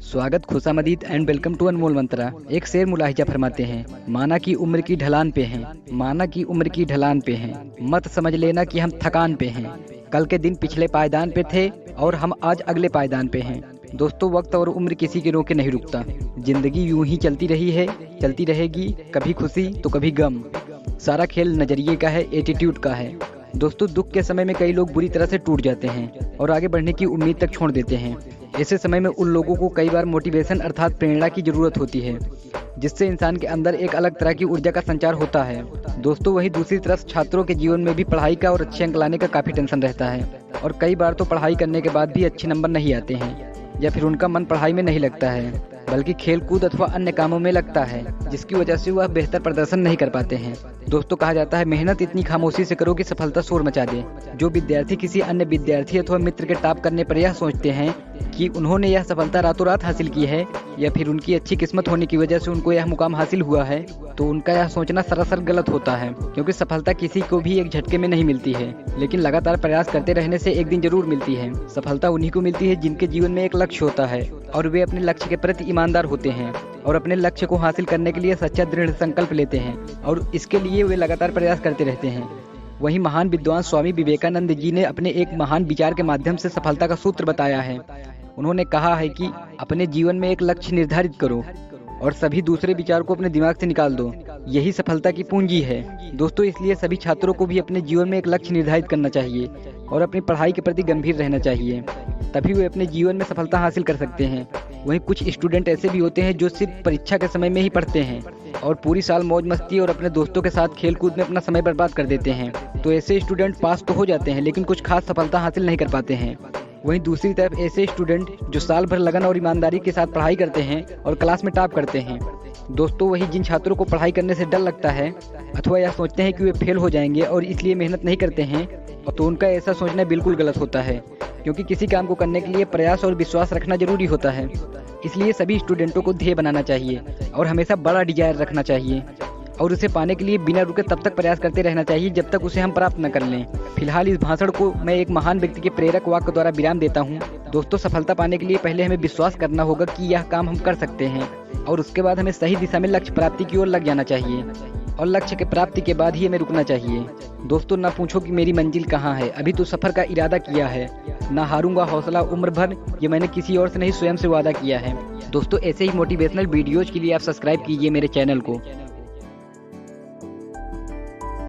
स्वागत खुशामदीद and welcome to अनमोल मंत्रा। एक शेर मुलाहिजा फरमाते हैं, माना की उम्र की ढलान पे हैं, माना की उम्र की ढलान पे हैं, मत समझ लेना कि हम थकान पे हैं। कल के दिन पिछले पायदान पे थे और हम आज अगले पायदान पे हैं। दोस्तों, वक्त और उम्र किसी के रोके नहीं रुकता। जिंदगी यूं ही चलती रही है, चलती रहेगी, कभी खुशी तो कभी गम। सारा खेल नजरिए का है, एटीट्यूड का है। दोस्तों, दुख के समय में कई लोग बुरी तरह से टूट जाते हैं और आगे बढ़ने की उम्मीद तक छोड़ देते हैं। ऐसे समय में उन लोगों को कई बार मोटिवेशन अर्थात प्रेरणा की जरूरत होती है, जिससे इंसान के अंदर एक अलग तरह की ऊर्जा का संचार होता है। दोस्तों, वही दूसरी तरफ छात्रों के जीवन में भी पढ़ाई का और अच्छे अंक लाने का काफ़ी टेंशन रहता है और कई बार तो पढ़ाई करने के बाद भी अच्छे नंबर नहीं आते हैं या फिर उनका मन पढ़ाई में नहीं लगता है, बल्कि खेल कूद अथवा अन्य कामों में लगता है, जिसकी वजह से वह बेहतर प्रदर्शन नहीं कर पाते हैं। दोस्तों, कहा जाता है मेहनत इतनी खामोशी से करो कि सफलता शोर मचा दे। जो विद्यार्थी किसी अन्य विद्यार्थी अथवा मित्र के टॉप करने पर यह सोचते हैं कि उन्होंने यह सफलता रातों रात हासिल की है या फिर उनकी अच्छी किस्मत होने की वजह से उनको यह मुकाम हासिल हुआ है, तो उनका यह सोचना सरासर गलत होता है। क्योंकि सफलता किसी को भी एक झटके में नहीं मिलती है, लेकिन लगातार प्रयास करते रहने से एक दिन जरूर मिलती है। सफलता उन्हीं को मिलती है जिनके जीवन में एक लक्ष्य होता है और वे अपने लक्ष्य के प्रति ईमानदार होते हैं और अपने लक्ष्य को हासिल करने के लिए सच्चा दृढ़ संकल्प लेते हैं और इसके लिए वे लगातार प्रयास करते रहते हैं। वहीं महान विद्वान स्वामी विवेकानंद जी ने अपने एक महान विचार के माध्यम से सफलता का सूत्र बताया है। उन्होंने कहा है कि अपने जीवन में एक लक्ष्य निर्धारित करो और सभी दूसरे विचार को अपने दिमाग से निकाल दो। यही सफलता की पूंजी है। दोस्तों, इसलिए सभी छात्रों को भी अपने जीवन में एक लक्ष्य निर्धारित करना चाहिए और अपनी पढ़ाई के प्रति गंभीर रहना चाहिए, तभी वे अपने जीवन में सफलता हासिल कर सकते हैं। वहीं कुछ स्टूडेंट ऐसे भी होते हैं जो सिर्फ परीक्षा के समय में ही पढ़ते हैं और पूरी साल मौज मस्ती और अपने दोस्तों के साथ खेल कूद में अपना समय बर्बाद कर देते हैं। तो ऐसे स्टूडेंट पास तो हो जाते हैं लेकिन कुछ खास सफलता हासिल नहीं कर पाते हैं। वहीं दूसरी तरफ ऐसे स्टूडेंट जो साल भर लगन और ईमानदारी के साथ पढ़ाई करते हैं और क्लास में टॉप करते हैं। दोस्तों, वही जिन छात्रों को पढ़ाई करने से डर लगता है अथवा यह सोचते हैं कि वे फेल हो जाएंगे और इसलिए मेहनत नहीं करते हैं, तो उनका ऐसा सोचना बिल्कुल गलत होता है। क्योंकि किसी काम को करने के लिए प्रयास और विश्वास रखना जरूरी होता है। इसलिए सभी स्टूडेंटों को ध्येय बनाना चाहिए और हमेशा बड़ा डिजायर रखना चाहिए और उसे पाने के लिए बिना रुके तब तक प्रयास करते रहना चाहिए जब तक उसे हम प्राप्त न कर लें। फिलहाल इस भाषण को मैं एक महान व्यक्ति के प्रेरक वाक्य द्वारा विराम देता हूँ। दोस्तों, सफलता पाने के लिए पहले हमें विश्वास करना होगा कि यह काम हम कर सकते हैं और उसके बाद हमें सही दिशा में लक्ष्य प्राप्ति की ओर लग जाना चाहिए और लक्ष्य के प्राप्ति के बाद ही हमें रुकना चाहिए। दोस्तों, ना पूछो कि मेरी मंजिल कहाँ है, अभी तो सफर का इरादा किया है। ना हारूंगा हौसला उम्र भर, ये मैंने किसी और से नहीं स्वयं से वादा किया है। दोस्तों, ऐसे ही मोटिवेशनल वीडियोज के लिए आप सब्सक्राइब कीजिए मेरे चैनल को।